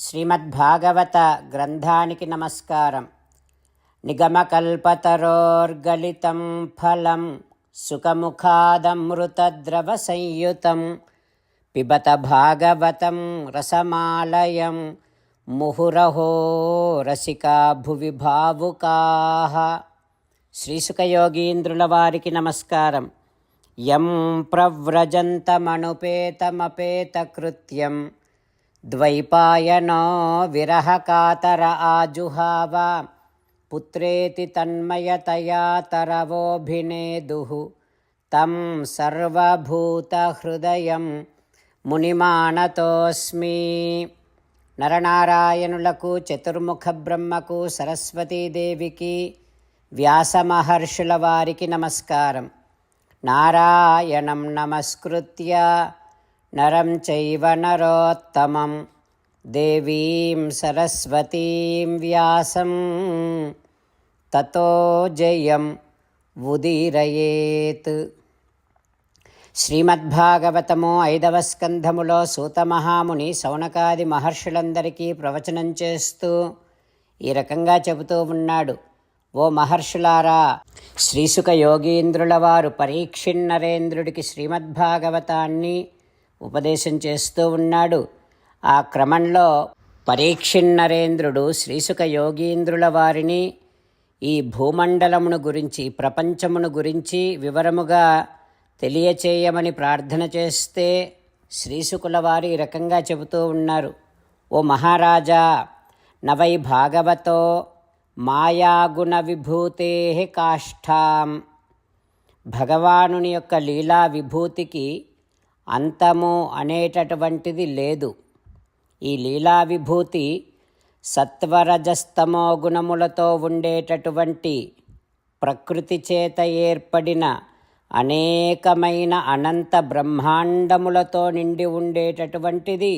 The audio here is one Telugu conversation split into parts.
శ్రీమద్భాగవత గ్రంథానికి నమస్కారం. నిగమకల్పతరోర్గలితం ఫలం సుఖముఖాదమృతద్రవ సంయుతం పిబత భాగవతం రసమాలయం ముహురహో రసికా భువి భావుకాః. శ్రీసుఖయోగీంద్రుల వారికి నమస్కారం. యం ప్రవ్రజంతమనుపేతమపేతకృత్యం ద్వైపాయనో విరహకాతర ఆజుహావ పుత్రేతి తన్మయతయా తరవోభినేదుః తం సర్వభూతహృదయం మునిమానతోస్మి. నరనారాయణులకు, చతుర్ముఖ బ్రహ్మకు, సరస్వతీదేవికి, వ్యాసమహర్షుల వారికి నమస్కారం. నారాయణం నమస్కృత్య నరం చైవ నరోత్తమం దేవీం సరస్వతీం వ్యాసం తతో జయం ఉదీరయేత్. శ్రీమద్భాగవతము 5వ స్కంధములో సూతమహాముని శౌనకాది మహర్షులందరికీ ప్రవచనం చేస్తూ ఈ రకంగా చెబుతూ ఉన్నాడు. ఓ మహర్షులారా, శ్రీసుఖ యోగీంద్రుల వారు పరీక్షిన్నరేంద్రుడికి శ్రీమద్భాగవతాన్ని ఉపదేశం చేస్తూ ఉన్నాడు. ఆ క్రమంలో పరీక్షిన్నరేంద్రుడు శ్రీసుఖ యోగీంద్రుల వారిని ఈ భూమండలమును గురించి, ప్రపంచమును గురించి వివరముగా తెలియచేయమని ప్రార్థన చేస్తే శ్రీసుకుల వారు ఈ రకంగా చెబుతూ ఉన్నారు. ఓ మహారాజా, నవై భాగవతో మాయాగుణ విభూతే కాష్ఠాం. భగవానుని యొక్క లీలా విభూతికి అంతము అనేటటువంటిది లేదు. ఈ లీలా విభూతి సత్వరజస్తమో గుణములతో ఉండేటటువంటి ప్రకృతి చేత ఏర్పడిన అనేకమైన అనంత బ్రహ్మాండములతో నిండి ఉండేటటువంటిది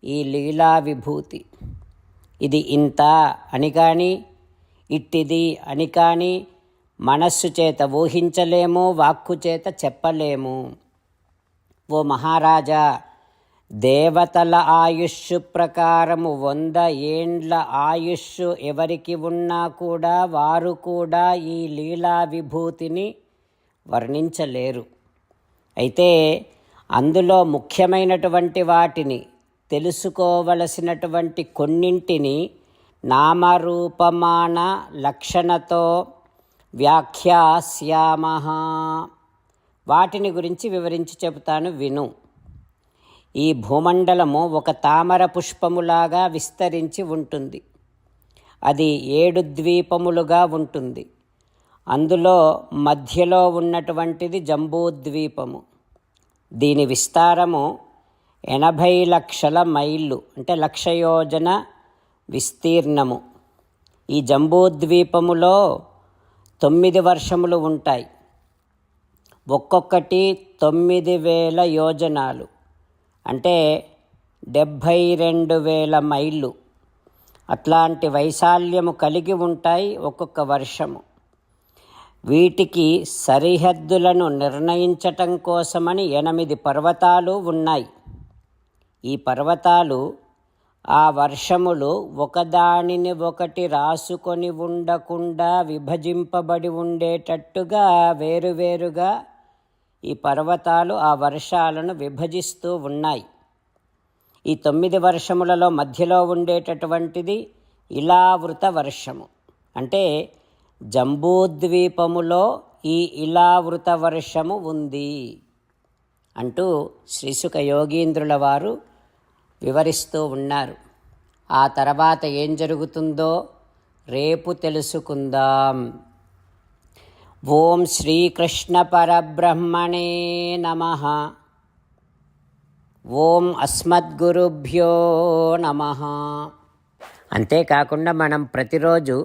ఈ లీలా విభూతి. ఇది ఇంత అని కానీ, ఇట్టిది అని కానీ మనస్సు చేత ఊహించలేము, వాక్కు చేత చెప్పలేము. ఓ మహారాజా, దేవతల ఆయుష్షు ప్రకారము 100 ఏండ్ల ఆయుష్షు ఎవరికి ఉన్నా కూడా వారు కూడా ఈ లీలా విభూతిని వర్ణించలేరు. అయితే అందులో ముఖ్యమైనటువంటి వాటిని, తెలుసుకోవలసినటువంటి కొన్నింటిని నామరూపమాన లక్షణతో వ్యాఖ్యాస్యామః. వాటిని గురించి వివరించి చెబుతాను, విను. ఈ భూమండలము ఒక తామర పుష్పములాగా విస్తరించి ఉంటుంది. అది 7 ద్వీపములుగా ఉంటుంది. అందులో మధ్యలో ఉన్నటువంటిది జంబూద్వీపము. దీని విస్తారము 80 లక్షల మైళ్ళు, అంటే 1,00,000 యోజన విస్తీర్ణము. ఈ జంబూద్వీపములో 9 వర్షములు ఉంటాయి. ఒక్కొక్కటి 9,000 యోజనాలు, అంటే 72,000 మైళ్ళు. అట్లాంటి వైశాల్యము కలిగి ఉంటాయి ఒక్కొక్క వర్షము. వీటికి సరిహద్దులను నిర్ణయించటం కోసమని 8 పర్వతాలు ఉన్నాయి. ఈ పర్వతాలు ఆ వర్షములు ఒకదానిని ఒకటి రాసుకొని ఉండకుండా విభజింపబడి ఉండేటట్టుగా వేరువేరుగా ఈ పర్వతాలు ఆ వర్షాలను విభజిస్తూ ఉన్నాయి. ఈ 9 వర్షములలో మధ్యలో ఉండేటటువంటిది ఇలావృత వర్షము. అంటే జంబూద్వీపములో ఈ ఇలావృత వర్షము ఉంది అంటూ శ్రీసుఖ యోగీంద్రుల వారు వివరిస్తూ ఉన్నారు. ఆ తర్వాత ఏం జరుగుతుందో రేపు తెలుసుకుందాం. ఓం శ్రీకృష్ణ పరబ్రహ్మణే నమః. ఓం అస్మద్గురుభ్యో నమః. అంతేకాకుండా మనం ప్రతిరోజు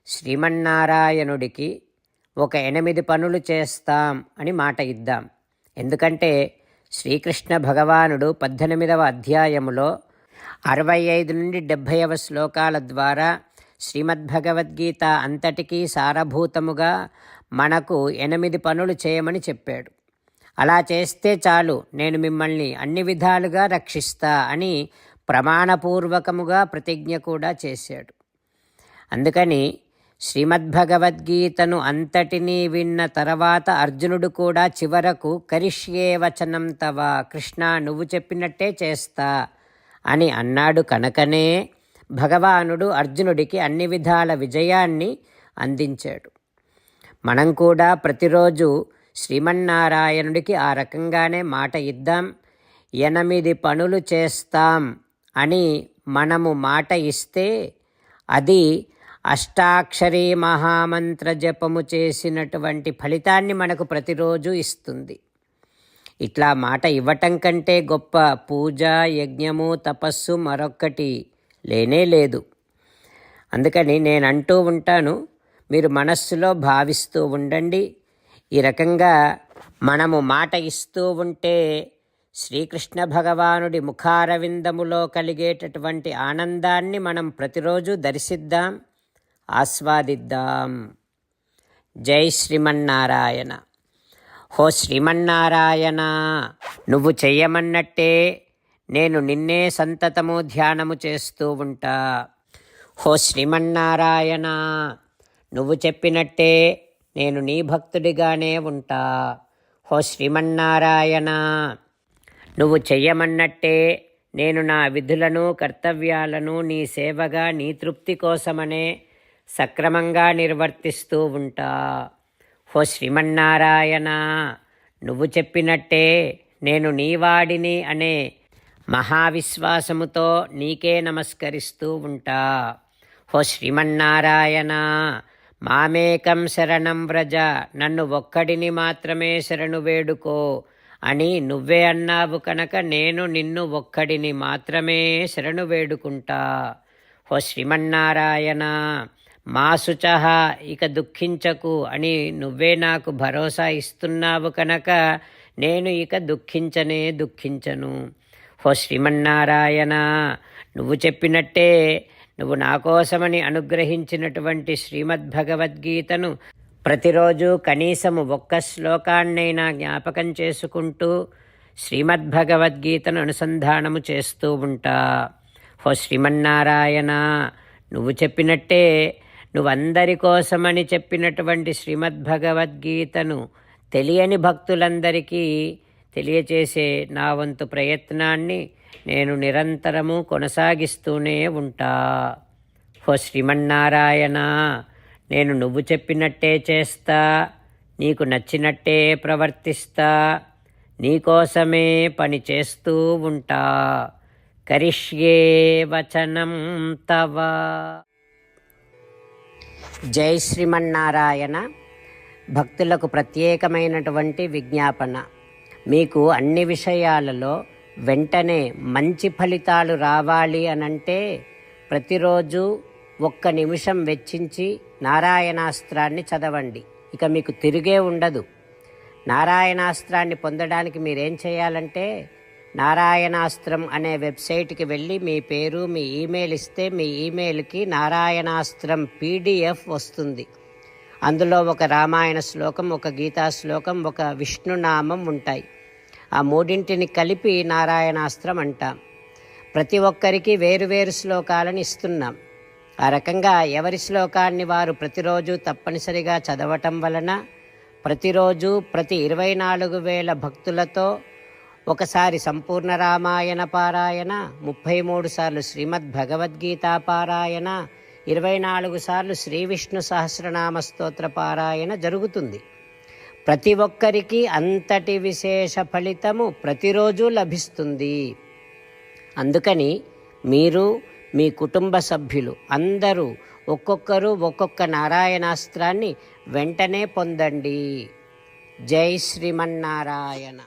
శ్రీమన్నారాయణుడికి ఒక 8 పనులు చేస్తాం అని మాట ఇద్దాం. ఎందుకంటే శ్రీకృష్ణ భగవానుడు 18వ అధ్యాయములో 65 నుండి 70వ శ్లోకాల ద్వారా శ్రీమద్భగవద్గీత అంతటికీ సారభూతముగా మనకు 8 పనులు చేయమని చెప్పాడు. అలా చేస్తే చాలు, నేను మిమ్మల్ని అన్ని విధాలుగా రక్షిస్తా అని ప్రమాణపూర్వకముగా ప్రతిజ్ఞ కూడా చేశాడు. అందుకని శ్రీమద్భగవద్గీతను అంతటినీ విన్న తర్వాత అర్జునుడు కూడా చివరకు కరిష్యే వచనం తవ, కృష్ణ నువ్వు చెప్పినట్టే చేస్తా అని అన్నాడు కనుకనే భగవానుడు అర్జునుడికి అన్ని విధాల విజయాన్ని అందించాడు. మనం కూడా ప్రతిరోజు శ్రీమన్నారాయణుడికి ఆ రకంగానే మాట ఇద్దాం. 8 పనులు చేస్తాం అని మనము మాట ఇస్తే అది అష్టాక్షరీ మహామంత్ర జపము చేసినటువంటి ఫలితాన్ని మనకు ప్రతిరోజు ఇస్తుంది. ఇట్లా మాట ఇవ్వటం కంటే గొప్ప పూజ, యజ్ఞము, తపస్సు మరొక్కటి లేనే లేదు. అందుకని నేను అంటూ ఉంటాను, మీరు మనస్సులో భావిస్తూ ఉండండి. ఈ రకంగా మనము మాట ఇస్తూ ఉంటే శ్రీకృష్ణ భగవానుడి ముఖారవిందములో కలిగేటటువంటి ఆనందాన్ని మనం ప్రతిరోజు దర్శిద్దాం, ఆస్వాదిద్దాం. జై శ్రీమన్నారాయణ. హో శ్రీమన్నారాయణ, నువ్వు చెయ్యమన్నట్టే నేను నిన్నే సంతతము ధ్యానము చేస్తూ ఉంటా. హో శ్రీమన్నారాయణ, నువ్వు చెప్పినట్టే నేను నీ భక్తుడిగానే ఉంటా. హో శ్రీమన్నారాయణ, నువ్వు చెయ్యమన్నట్టే నేను నా విధులను, కర్తవ్యాలను నీ సేవగా, నీ తృప్తి కోసమనే సక్రమంగా నిర్వర్తిస్తూ ఉంటా. హో శ్రీమన్నారాయణ, నువ్వు చెప్పినట్టే నేను నీవాడిని అనే మహావిశ్వాసముతో నీకే నమస్కరిస్తూ ఉంటా. హో శ్రీమన్నారాయణ, మామేకం శరణం వ్రజ, నన్ను ఒక్కడిని మాత్రమే శరణు వేడుకో అని నువ్వే అన్నావు కనుక నేను నిన్ను ఒక్కడిని మాత్రమే శరణు వేడుకుంటా. హో శ్రీమన్నారాయణ, మా శుచః, ఇక దుఃఖించకు అని నువ్వే నాకు భరోసా ఇస్తున్నావు కనుక నేను ఇక దుఃఖించను. హో శ్రీమన్నారాయణ, నువ్వు చెప్పినట్టే నువ్వు నా కోసమని అనుగ్రహించినటువంటి శ్రీమద్భగవద్గీతను ప్రతిరోజు కనీసము 1 శ్లోకాన్నైనా జ్ఞాపకం చేసుకుంటూ శ్రీమద్భగవద్గీతను అనుసంధానము చేస్తూ ఉంటా. హో శ్రీమన్నారాయణ, నువ్వు చెప్పినట్టే నువ్వందరి కోసమని చెప్పినటువంటి శ్రీమద్భగవద్గీతను తెలియని భక్తులందరికీ తెలియచేసే నా వంతు ప్రయత్నాన్ని నేను నిరంతరము కొనసాగిస్తూనే ఉంటా. హో శ్రీమన్నారాయణ, నేను నువ్వు చెప్పినట్టే చేస్తా, నీకు నచ్చినట్టే ప్రవర్తిస్తా, నీకోసమే పని చేస్తూ ఉంటా. కరిష్యే వచనం తవ. జై శ్రీమన్నారాయణ. భక్తులకు ప్రత్యేకమైనటువంటి విజ్ఞాపన. మీకు అన్ని విషయాలలో వెంటనే మంచి ఫలితాలు రావాలి అనంటే ప్రతిరోజు 1 నిమిషం వెచ్చించి నారాయణాస్త్రాన్ని చదవండి. ఇక మీకు తిరిగే ఉండదు. నారాయణాస్త్రాన్ని పొందడానికి మీరేం చేయాలంటే నారాయణాస్త్రం అనే వెబ్సైట్కి వెళ్ళి మీ పేరు, మీ ఈమెయిల్ ఇస్తే మీ ఈమెయిల్కి నారాయణాస్త్రం PDF వస్తుంది. అందులో ఒక రామాయణ శ్లోకం, ఒక గీతా శ్లోకం, ఒక విష్ణునామం ఉంటాయి. ఆ 3ంటిని కలిపి నారాయణాస్త్రం అంటాం. ప్రతి ఒక్కరికి వేరువేరు శ్లోకాలను ఇస్తున్నాం. ఆ రకంగా ఎవరి శ్లోకాన్ని వారు ప్రతిరోజు తప్పనిసరిగా చదవటం వలన ప్రతిరోజు ప్రతి 24,000 భక్తులతో ఒకసారి సంపూర్ణ రామాయణ పారాయణ, 33 సార్లు శ్రీమద్భగవద్గీత పారాయణ, 24 సార్లు శ్రీ విష్ణు సహస్రనామ స్తోత్ర పారాయణ జరుగుతుంది. ప్రతి ఒక్కరికి అంతటి విశేష ఫలితము ప్రతిరోజు లభిస్తుంది. అందుకని మీరు, మీ కుటుంబ సభ్యులు అందరూ ఒక్కొక్కరు ఒక్కొక్క నారాయణాస్త్రాన్ని వెంటనే పొందండి. జై శ్రీమన్నారాయణ.